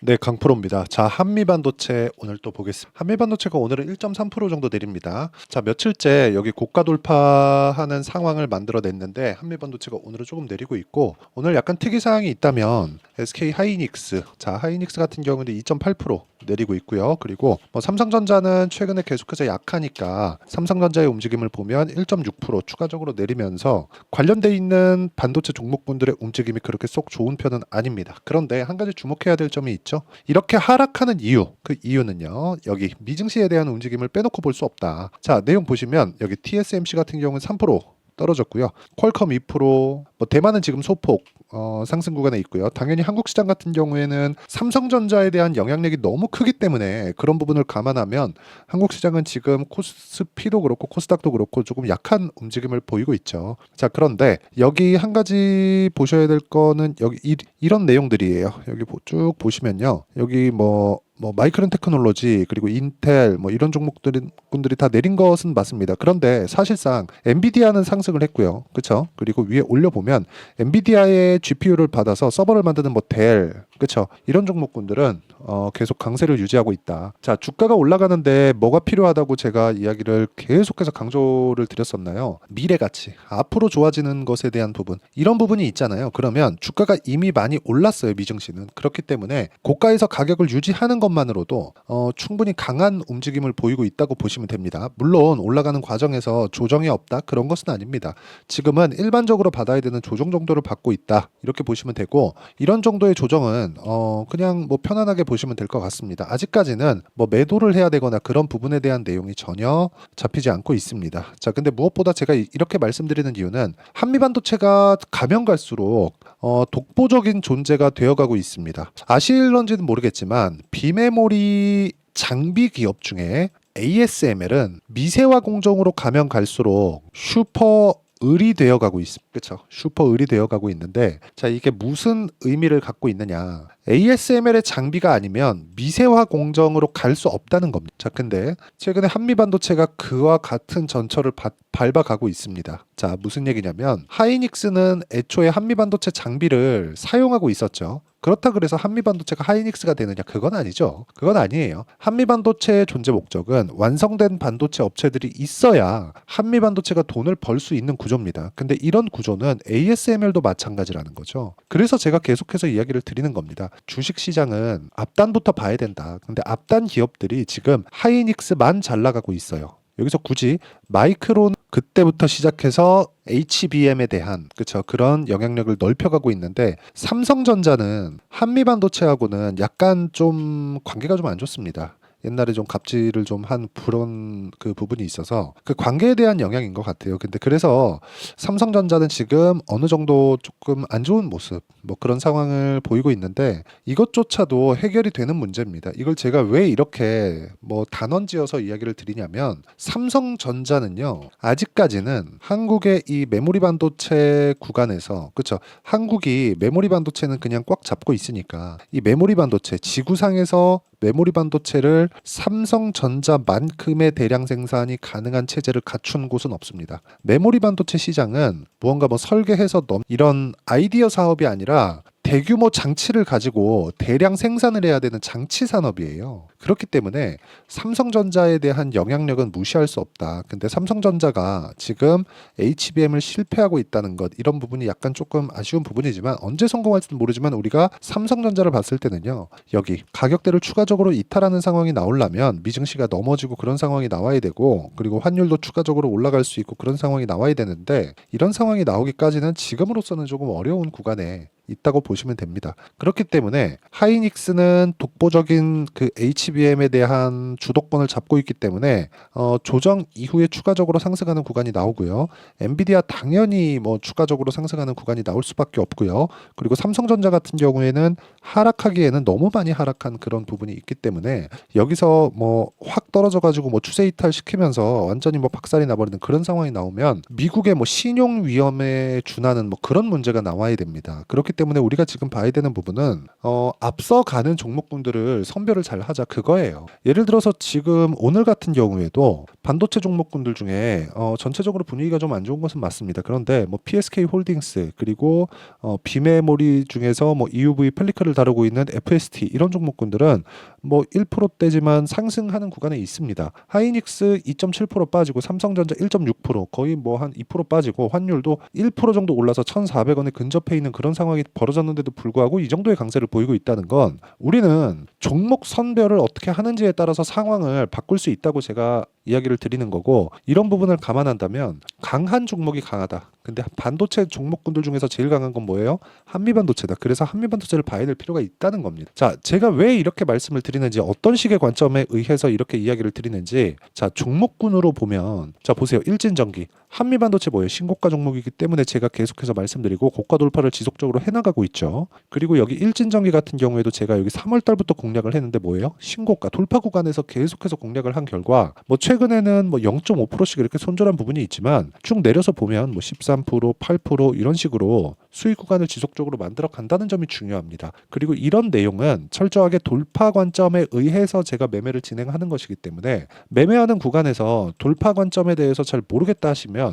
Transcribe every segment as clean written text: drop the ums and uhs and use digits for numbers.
네, 강프로입니다. 자, 한미반도체 오늘 또 보겠습니다. 한미반도체가 오늘은 1.3% 정도 내립니다. 자, 며칠째 여기 고가 돌파하는 상황을 만들어냈는데 한미반도체가 오늘은 조금 내리고 있고, 오늘 약간 특이사항이 있다면 SK 하이닉스, 자, 하이닉스 같은 경우는 2.8% 내리고 있고요. 그리고 뭐 삼성전자는 최근에 계속해서 약하니까 삼성전자의 움직임을 보면 1.6% 추가적으로 내리면서 관련돼 있는 반도체 종목군들의 움직임이 그렇게 쏙 좋은 편은 아닙니다. 그런데 한 가지 주목해야 될 점이 있죠. 이렇게 하락하는 이유, 그 이유는요. 여기 미증시에 대한 움직임을 빼놓고 볼 수 없다. 자, 내용 보시면 여기 TSMC 같은 경우는 3% 떨어졌고요. 퀄컴 2%, 뭐 대만은 지금 소폭 상승 구간에 있고요. 당연히 한국 시장 같은 경우에는 삼성전자에 대한 영향력이 너무 크기 때문에 그런 부분을 감안하면 한국 시장은 지금 코스피도 그렇고 코스닥도 그렇고 조금 약한 움직임을 보이고 있죠. 자, 그런데 여기 한 가지 보셔야 될 거는 여기 이런 내용들이에요. 여기 쭉 보시면요. 여기 뭐 마이크론 테크놀로지 그리고 인텔 뭐 이런 종목들이 다 내린 것은 맞습니다. 그런데 사실상 엔비디아는 상승을 했고요. 그렇죠? 그리고 위에 올려 보면 엔비디아의 GPU를 받아서 서버를 만드는 뭐 델, 그렇죠? 이런 종목군들은 계속 강세를 유지하고 있다. 자, 주가가 올라가는데 뭐가 필요하다고 제가 이야기를 계속해서 강조를 드렸었나요? 미래 가치, 앞으로 좋아지는 것에 대한 부분, 이런 부분이 있잖아요. 그러면 주가가 이미 많이 올랐어요, 미증시는. 그렇기 때문에 고가에서 가격을 유지하는 것만으로도 충분히 강한 움직임을 보이고 있다고 보시면 됩니다. 물론 올라가는 과정에서 조정이 없다, 그런 것은 아닙니다. 지금은 일반적으로 받아야 되는 조정 정도를 받고 있다, 이렇게 보시면 되고, 이런 정도의 조정은 그냥 뭐 편안하게 보시면 될 것 같습니다. 아직까지는 뭐 매도를 해야 되거나 그런 부분에 대한 내용이 전혀 잡히지 않고 있습니다. 자, 근데 무엇보다 제가 이렇게 말씀드리는 이유는 한미반도체가 가면 갈수록 독보적인 존재가 되어가고 있습니다. 아실런지는 모르겠지만 비메모리 장비 기업 중에 ASML은 미세화 공정으로 가면 갈수록 슈퍼 을이 되어가고 있습니다. 그렇죠? 슈퍼 을이 되어가고 있는데, 자, 이게 무슨 의미를 갖고 있느냐? ASML의 장비가 아니면 미세화 공정으로 갈 수 없다는 겁니다. 자, 근데 최근에 한미반도체가 그와 같은 전철을 밟아가고 있습니다. 자, 무슨 얘기냐면 하이닉스는 애초에 한미반도체 장비를 사용하고 있었죠. 그렇다 그래서 한미반도체가 하이닉스가 되느냐? 그건 아니죠. 그건 아니에요. 한미반도체의 존재 목적은 완성된 반도체 업체들이 있어야 한미반도체가 돈을 벌 수 있는 구조입니다. 근데 이런 구조는 ASML도 마찬가지라는 거죠. 그래서 제가 계속해서 이야기를 드리는 겁니다. 주식시장은 앞단부터 봐야 된다. 근데 앞단 기업들이 지금 하이닉스만 잘 나가고 있어요. 여기서 굳이 마이크론 그때부터 시작해서 HBM에 대한 그런 영향력을 넓혀가고 있는데, 삼성전자는 한미반도체하고는 약간 좀 관계가 좀 안 좋습니다. 옛날에 좀 갑질을 좀 한 그런 그 부분이 있어서 그 관계에 대한 영향인 것 같아요. 근데 그래서 삼성전자는 지금 어느 정도 조금 안 좋은 모습, 뭐 그런 상황을 보이고 있는데, 이것조차도 해결이 되는 문제입니다. 이걸 제가 왜 이렇게 뭐 단언지어서 이야기를 드리냐면, 삼성전자는요, 아직까지는 한국의 이 메모리 반도체 구간에서, 그렇죠? 한국이 메모리 반도체는 그냥 꽉 잡고 있으니까 이 메모리 반도체 지구상에서 메모리 반도체를 삼성전자만큼의 대량 생산이 가능한 체제를 갖춘 곳은 없습니다. 메모리 반도체 시장은 무언가 뭐 설계해서 이런 아이디어 사업이 아니라 대규모 장치를 가지고 대량 생산을 해야 되는 장치 산업이에요. 그렇기 때문에 삼성전자에 대한 영향력은 무시할 수 없다. 근데 삼성전자가 지금 HBM을 실패하고 있다는 것, 이런 부분이 약간 조금 아쉬운 부분이지만, 언제 성공할지는 모르지만 우리가 삼성전자를 봤을 때는요, 여기 가격대를 추가적으로 이탈하는 상황이 나오려면 미증시가 넘어지고 그런 상황이 나와야 되고, 그리고 환율도 추가적으로 올라갈 수 있고 그런 상황이 나와야 되는데, 이런 상황이 나오기까지는 지금으로서는 조금 어려운 구간에 있다고 보시면 됩니다. 그렇기 때문에 하이닉스는 독보적인 그 HBM에 대한 주도권을 잡고 있기 때문에 조정 이후에 추가적으로 상승하는 구간이 나오고요. 엔비디아 당연히 뭐 추가적으로 상승하는 구간이 나올 수밖에 없고요. 그리고 삼성전자 같은 경우에는 하락하기에는 너무 많이 하락한 그런 부분이 있기 때문에 여기서 뭐 확 떨어져 가지고 뭐 추세 이탈 시키면서 완전히 뭐 박살이 나버리는 그런 상황이 나오면 미국의 뭐 신용 위험에 준하는 뭐 그런 문제가 나와야 됩니다. 그렇기 때문에 우리가 지금 봐야 되는 부분은 앞서가는 종목군들을 선별을 잘 하자 그거예요. 예를 들어서 지금 오늘 같은 경우에도 반도체 종목군들 중에 전체적으로 분위기가 좀 안 좋은 것은 맞습니다. 그런데 뭐 PSK 홀딩스 그리고 비메모리 중에서 뭐 EUV 펠리클을 다루고 있는 FST 이런 종목군들은 뭐 1%대지만 상승하는 구간에 있습니다. 하이닉스 2.7% 빠지고 삼성전자 1.6% 거의 뭐 한 2% 빠지고 환율도 1% 정도 올라서 1,400원에 근접해 있는 그런 상황이 벌어졌는데도 불구하고 이 정도의 강세를 보이고 있다는 건 우리는 종목 선별을 어떻게 하는지에 따라서 상황을 바꿀 수 있다고 제가 이야기를 드리는 거고, 이런 부분을 감안한다면 강한 종목이 강하다. 근데 반도체 종목군들 중에서 제일 강한 건 뭐예요? 한미반도체다. 그래서 한미반도체를 봐야 될 필요가 있다는 겁니다. 자, 제가 왜 이렇게 말씀을 드리는지, 어떤 식의 관점에 의해서 이렇게 이야기를 드리는지, 자, 종목군으로 보면, 자, 보세요. 일진전기. 한미반도체 뭐예요? 신고가 종목이기 때문에 제가 계속해서 말씀드리고 고가 돌파를 지속적으로 해나가고 있죠. 그리고 여기 일진전기 같은 경우에도 제가 여기 3월 달부터 공략을 했는데 뭐예요? 신고가 돌파 구간에서 계속해서 공략을 한 결과 뭐 최근에는 뭐 0.5%씩 이렇게 손절한 부분이 있지만 쭉 내려서 보면 뭐 13%, 8% 이런 식으로 수익 구간을 지속적으로 만들어 간다는 점이 중요합니다. 그리고 이런 내용은 철저하게 돌파 관점에 의해서 제가 매매를 진행하는 것이기 때문에, 매매하는 구간에서 돌파 관점에 대해서 잘 모르겠다 하시면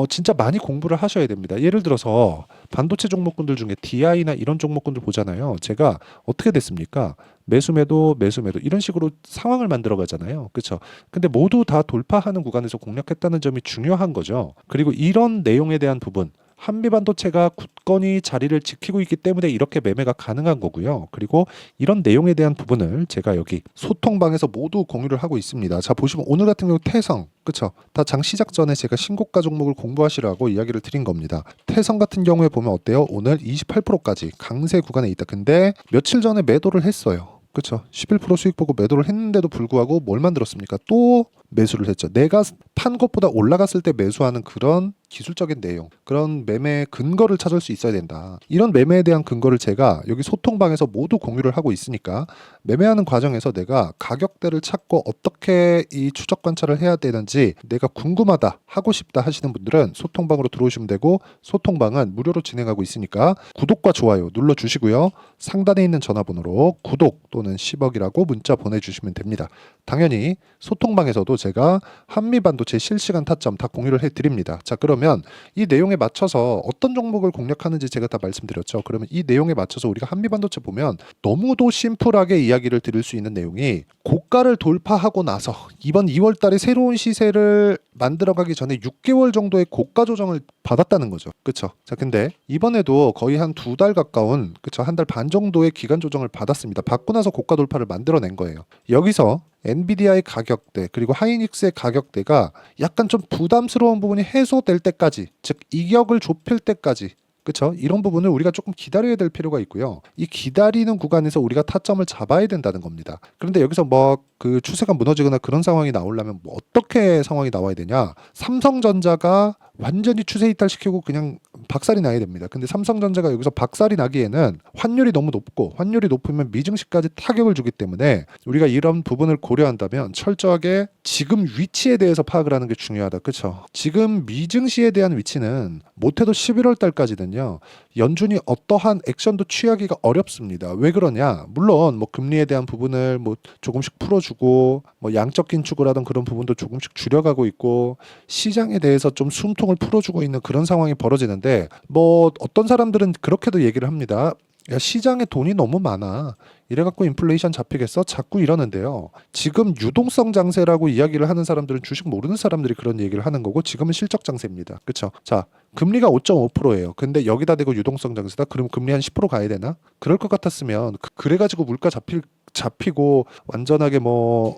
진짜 많이 공부를 하셔야 됩니다. 예를 들어서 반도체 종목군들 중에 DI나 이런 종목군들 보잖아요. 제가 어떻게 됐습니까? 매수매도 이런 식으로 상황을 만들어 가잖아요. 그렇죠? 근데 모두 다 돌파하는 구간에서 공략했다는 점이 중요한 거죠. 그리고 이런 내용에 대한 부분, 한미반도체가 굳건히 자리를 지키고 있기 때문에 이렇게 매매가 가능한 거고요. 그리고 이런 내용에 대한 부분을 제가 여기 소통방에서 모두 공유를 하고 있습니다. 자, 보시면 오늘 같은 경우 태성, 그쵸? 다 장 시작 전에 제가 신고가 종목을 공부하시라고 이야기를 드린 겁니다. 태성 같은 경우에 보면 어때요? 오늘 28%까지 강세 구간에 있다. 근데 며칠 전에 매도를 했어요. 그렇죠. 11% 수익 보고 매도를 했는데도 불구하고 뭘 만들었습니까? 또 매수를 했죠. 내가 판 것보다 올라갔을 때 매수하는 그런 기술적인 내용, 그런 매매 근거를 찾을 수 있어야 된다. 이런 매매에 대한 근거를 제가 여기 소통방에서 모두 공유를 하고 있으니까, 매매하는 과정에서 내가 가격대를 찾고 어떻게 이 추적 관찰을 해야 되는지 내가 궁금하다, 하고 싶다 하시는 분들은 소통방으로 들어오시면 되고, 소통방은 무료로 진행하고 있으니까 구독과 좋아요 눌러주시고요. 상단에 있는 전화번호로 구독 또는 10억이라고 문자 보내주시면 됩니다. 당연히 소통방에서도 제가 한미반도체 실시간 타점 다 공유를 해드립니다. 자, 그러면 이 내용에 맞춰서 어떤 종목을 공략하는지 제가 다 말씀드렸죠. 그러면 이 내용에 맞춰서 우리가 한미반도체 보면 너무도 심플하게 이야기를 드릴 수 있는 내용이, 고가를 돌파하고 나서 이번 2월 달에 새로운 시세를 만들어가기 전에 6개월 정도의 고가 조정을 받았다는 거죠. 그쵸? 자, 근데 이번에도 거의 한 2달 가까운, 그쵸? 한 달 반 정도의 기간 조정을 받았습니다. 받고 나서 고가 돌파를 만들어낸 거예요. 여기서 엔비디아의 가격대 그리고 하이닉스의 가격대가 약간 좀 부담스러운 부분이 해소될 때까지, 즉 이격을 좁힐 때까지, 그렇죠? 이런 부분을 우리가 조금 기다려야 될 필요가 있고요. 이 기다리는 구간에서 우리가 타점을 잡아야 된다는 겁니다. 그런데 여기서 뭐 그 추세가 무너지거나 그런 상황이 나오려면 뭐 어떻게 상황이 나와야 되냐? 삼성전자가 완전히 추세 이탈시키고 그냥 박살이 나야 됩니다. 근데 삼성전자가 여기서 박살이 나기에는 환율이 너무 높고, 환율이 높으면 미증시까지 타격을 주기 때문에 우리가 이런 부분을 고려한다면 철저하게 지금 위치에 대해서 파악을 하는 게 중요하다. 그렇죠? 지금 미증시에 대한 위치는 못해도 11월 달까지는요, 연준이 어떠한 액션도 취하기가 어렵습니다. 왜 그러냐? 물론 뭐 금리에 대한 부분을 뭐 조금씩 풀어주고, 뭐 양적 긴축을 하던 그런 부분도 조금씩 줄여가고 있고, 시장에 대해서 좀 숨통을 풀어주고 있는 그런 상황이 벌어지는데, 뭐 어떤 사람들은 그렇게도 얘기를 합니다. 야, 시장에 돈이 너무 많아, 이래갖고 인플레이션 잡히겠어? 자꾸 이러는데요. 지금 유동성 장세라고 이야기를 하는 사람들은 주식 모르는 사람들이 그런 얘기를 하는 거고, 지금은 실적 장세입니다. 그렇죠? 자, 금리가 5.5%예요. 근데 여기다 대고 유동성 장세다? 그럼 금리 한 10% 가야 되나? 그럴 것 같았으면 그래가지고 물가 잡히고 완전하게 뭐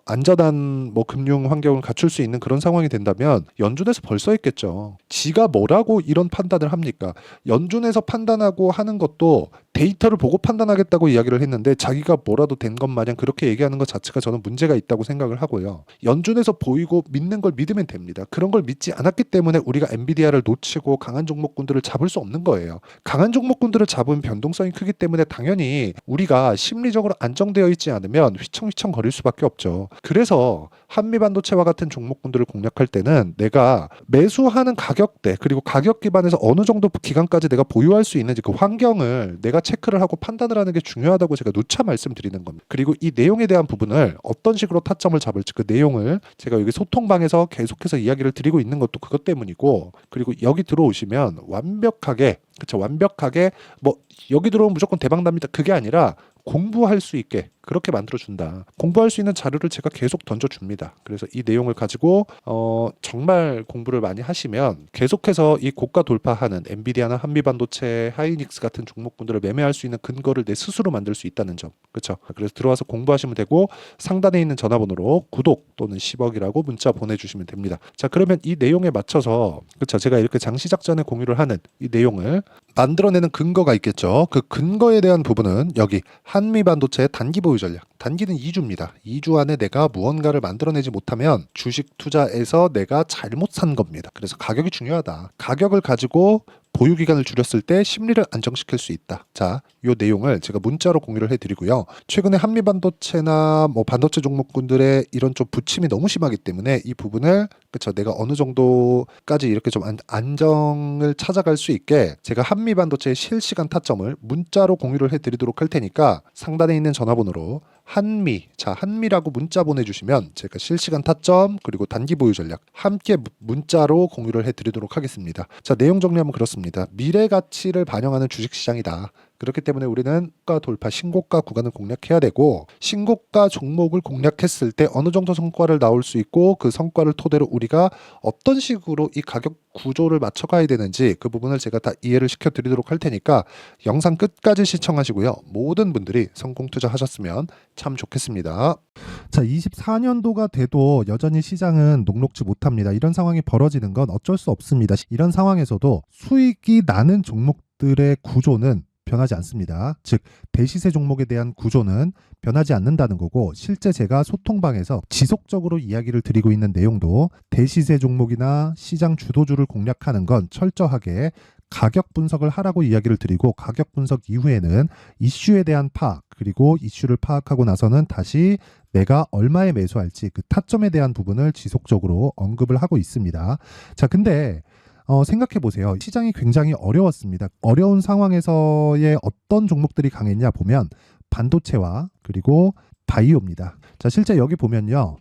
안전한 뭐 금융 환경을 갖출 수 있는 그런 상황이 된다면 연준에서 벌써 했겠죠. 지가 뭐라고 이런 판단을 합니까? 연준에서 판단하고 하는 것도 데이터를 보고 판단하겠다고 이야기를 했는데, 자기가 뭐라도 된 것 마냥 그렇게 얘기하는 것 자체가 저는 문제가 있다고 생각을 하고요. 연준에서 보이고 믿는 걸 믿으면 됩니다. 그런 걸 믿지 않았기 때문에 우리가 엔비디아를 놓치고 강한 종목군들을 잡을 수 없는 거예요. 강한 종목군들을 잡으면 변동성이 크기 때문에 당연히 우리가 심리적으로 안정되어 있지 않으면 휘청휘청 거릴 수밖에 없죠. 그래서 한미반도체와 같은 종목군들을 공략할 때는 내가 매수하는 가격대 그리고 가격 기반에서 어느 정도 기간까지 내가 보유할 수 있는지 그 환경을 내가 체크를 하고 판단을 하는 게 중요하다고 제가 누차 말씀드리는 겁니다. 그리고 이 내용에 대한 부분을 어떤 식으로 타점을 잡을지 그 내용을 제가 여기 소통방에서 계속해서 이야기를 드리고 있는 것도 그것 때문이고, 그리고 여기 들어오시면 완벽하게 뭐 여기 들어오면 무조건 대박 납니다 그게 아니라 공부할 수 있게 그렇게 만들어준다. 공부할 수 있는 자료를 제가 계속 던져줍니다. 그래서 이 내용을 가지고 정말 공부를 많이 하시면 계속해서 이 고가 돌파하는 엔비디아나 한미반도체, 하이닉스 같은 종목군들을 매매할 수 있는 근거를 내 스스로 만들 수 있다는 점. 그렇죠? 그래서 들어와서 공부하시면 되고, 상단에 있는 전화번호로 구독 또는 10억이라고 문자 보내주시면 됩니다. 자, 그러면 이 내용에 맞춰서, 그렇죠? 제가 이렇게 장 시작 전에 공유를 하는 이 내용을 만들어내는 근거가 있겠죠. 그 근거에 대한 부분은 여기 한미반도체의 단기 보유 전략. 단기는 2주입니다. 2주 안에 내가 무언가를 만들어내지 못하면 주식 투자에서 내가 잘못 산 겁니다. 그래서 가격이 중요하다. 가격을 가지고 보유 기간을 줄였을 때 심리를 안정시킬 수 있다. 자, 이 내용을 제가 문자로 공유를 해드리고요. 최근에 한미반도체나 뭐 반도체 종목군들의 이런 좀 부침이 너무 심하기 때문에 이 부분을 그쵸 내가 어느 정도까지 이렇게 좀 안정을 찾아갈 수 있게 제가 한미반도체의 실시간 타점을 문자로 공유를 해드리도록 할 테니까 상단에 있는 전화번호로 한미라고 문자 보내주시면 제가 실시간 타점 그리고 단기 보유 전략 함께 문자로 공유를 해드리도록 하겠습니다. 자, 내용 정리하면 그렇습니다. 미래 가치를 반영하는 주식시장이다. 그렇기 때문에 우리는 고가 돌파, 신고가 구간을 공략해야 되고, 신고가 종목을 공략했을 때 어느 정도 성과를 나올 수 있고, 그 성과를 토대로 우리가 어떤 식으로 이 가격 구조를 맞춰가야 되는지 그 부분을 제가 다 이해를 시켜드리도록 할 테니까 영상 끝까지 시청하시고요. 모든 분들이 성공 투자하셨으면 참 좋겠습니다. 자, 24년도가 돼도 여전히 시장은 녹록지 못합니다. 이런 상황이 벌어지는 건 어쩔 수 없습니다. 이런 상황에서도 수익이 나는 종목들의 구조는 변하지 않습니다. 즉 대시세 종목에 대한 구조는 변하지 않는다는 거고, 실제 제가 소통방에서 지속적으로 이야기를 드리고 있는 내용도 대시세 종목이나 시장 주도주를 공략하는 건 철저하게 가격 분석을 하라고 이야기를 드리고, 가격 분석 이후에는 이슈에 대한 파악, 그리고 이슈를 파악하고 나서는 다시 내가 얼마에 매수할지 그 타점에 대한 부분을 지속적으로 언급을 하고 있습니다. 자, 근데 생각해 보세요. 시장이 굉장히 어려웠습니다. 어려운 상황에서의 어떤 종목들이 강했냐 보면 반도체와 그리고 바이오입니다. 자, 실제 여기 보면요.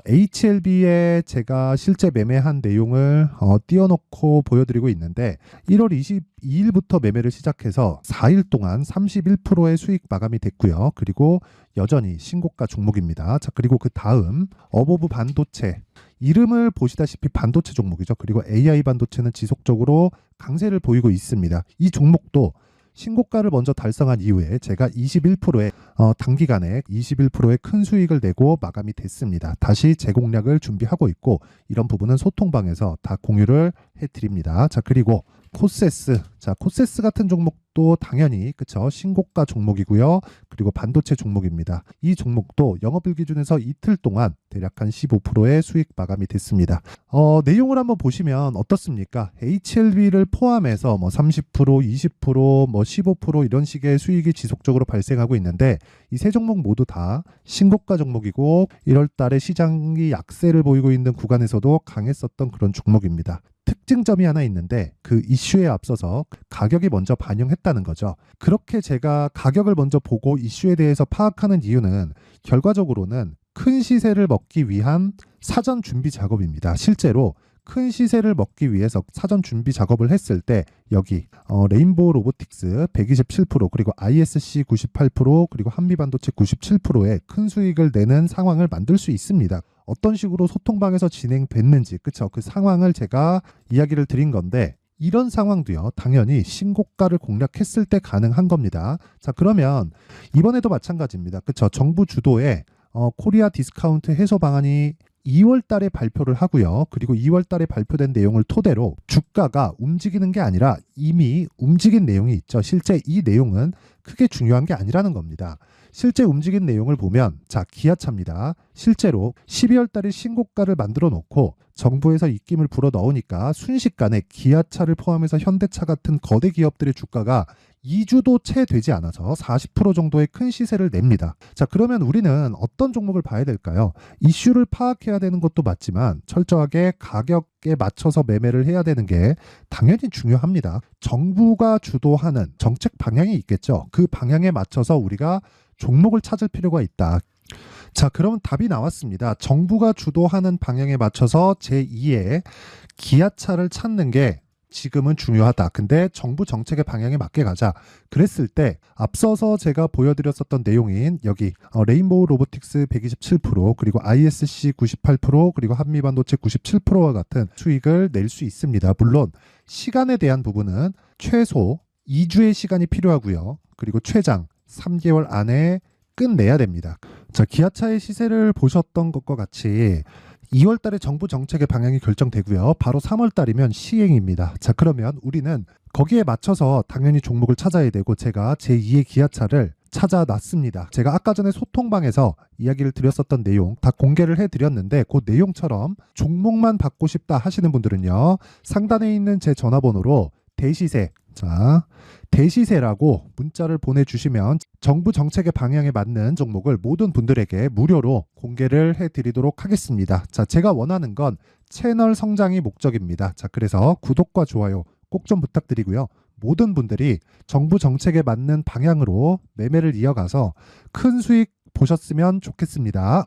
HLB에 제가 실제 매매한 내용을 띄워놓고 보여드리고 있는데 1월 22일부터 매매를 시작해서 4일 동안 31%의 수익 마감이 됐고요. 그리고 여전히 신고가 종목입니다. 자, 그리고 그 다음 어보브 반도체, 이름을 보시다시피 반도체 종목이죠. 그리고 AI 반도체는 지속적으로 강세를 보이고 있습니다. 이 종목도 신고가를 먼저 달성한 이후에 제가 21%의 단기간에 21%의 큰 수익을 내고 마감이 됐습니다. 다시 재공략을 준비하고 있고, 이런 부분은 소통방에서 다 공유를 해드립니다. 자, 그리고 코세스. 자, 코세스 같은 종목도 당연히 그쵸 신고가 종목이고요. 그리고 반도체 종목입니다. 이 종목도 영업일 기준에서 이틀 동안 대략 한 15%의 수익 마감이 됐습니다. 내용을 한번 보시면 어떻습니까? HLB를 포함해서 뭐 30%, 20%, 뭐 15% 이런 식의 수익이 지속적으로 발생하고 있는데, 이 세 종목 모두 다 신고가 종목이고 1월 달에 시장이 약세를 보이고 있는 구간에서도 강했었던 그런 종목입니다. 특징점이 하나 있는데 그 이슈에 앞서서 가격이 먼저 반영했다는 거죠. 그렇게 제가 가격을 먼저 보고 이슈에 대해서 파악하는 이유는 결과적으로는 큰 시세를 먹기 위한 사전 준비 작업입니다. 실제로 큰 시세를 먹기 위해서 사전 준비 작업을 했을 때 여기 레인보우 로보틱스 127%, 그리고 ISC 98%, 그리고 한미반도체 97%의 큰 수익을 내는 상황을 만들 수 있습니다. 어떤 식으로 소통방에서 진행됐는지, 그쵸? 그 상황을 제가 이야기를 드린 건데, 이런 상황도요, 당연히 신고가를 공략했을 때 가능한 겁니다. 자, 그러면 이번에도 마찬가지입니다. 그쵸? 정부 주도의 코리아 디스카운트 해소 방안이 2월 달에 발표를 하고요. 그리고 2월 달에 발표된 내용을 토대로 주가가 움직이는 게 아니라 이미 움직인 내용이 있죠. 실제 이 내용은 크게 중요한 게 아니라는 겁니다. 실제 움직인 내용을 보면, 자, 기아차입니다. 실제로 12월 달에 신고가를 만들어 놓고 정부에서 입김을 불어 넣으니까 순식간에 기아차를 포함해서 현대차 같은 거대 기업들의 주가가 2주도 채 되지 않아서 40% 정도의 큰 시세를 냅니다. 자, 그러면 우리는 어떤 종목을 봐야 될까요? 이슈를 파악해야 되는 것도 맞지만 철저하게 가격에 맞춰서 매매를 해야 되는 게 당연히 중요합니다. 정부가 주도하는 정책 방향이 있겠죠. 그 방향에 맞춰서 우리가 종목을 찾을 필요가 있다. 자, 그러면 답이 나왔습니다. 정부가 주도하는 방향에 맞춰서 제2의 기아차를 찾는 게 지금은 중요하다. 근데 정부 정책의 방향에 맞게 가자. 그랬을 때 앞서서 제가 보여드렸었던 내용인 여기 레인보우 로보틱스 127% 그리고 ISC 98% 그리고 한미반도체 97%와 같은 수익을 낼 수 있습니다. 물론 시간에 대한 부분은 최소 2주의 시간이 필요하고요. 그리고 최장 3개월 안에 끝내야 됩니다. 자, 기아차의 시세를 보셨던 것과 같이 2월 달에 정부 정책의 방향이 결정되고요. 바로 3월 달이면 시행입니다. 자, 그러면 우리는 거기에 맞춰서 당연히 종목을 찾아야 되고 제가 제2의 기아차를 찾아놨습니다. 제가 아까 전에 소통방에서 이야기를 드렸었던 내용 다 공개를 해드렸는데 그 내용처럼 종목만 받고 싶다 하시는 분들은요. 상단에 있는 제 전화번호로 대시세, 자, 대시세라고 문자를 보내주시면 정부 정책의 방향에 맞는 종목을 모든 분들에게 무료로 공개를 해드리도록 하겠습니다. 자, 제가 원하는 건 채널 성장이 목적입니다. 자, 그래서 구독과 좋아요 꼭 좀 부탁드리고요. 모든 분들이 정부 정책에 맞는 방향으로 매매를 이어가서 큰 수익 보셨으면 좋겠습니다.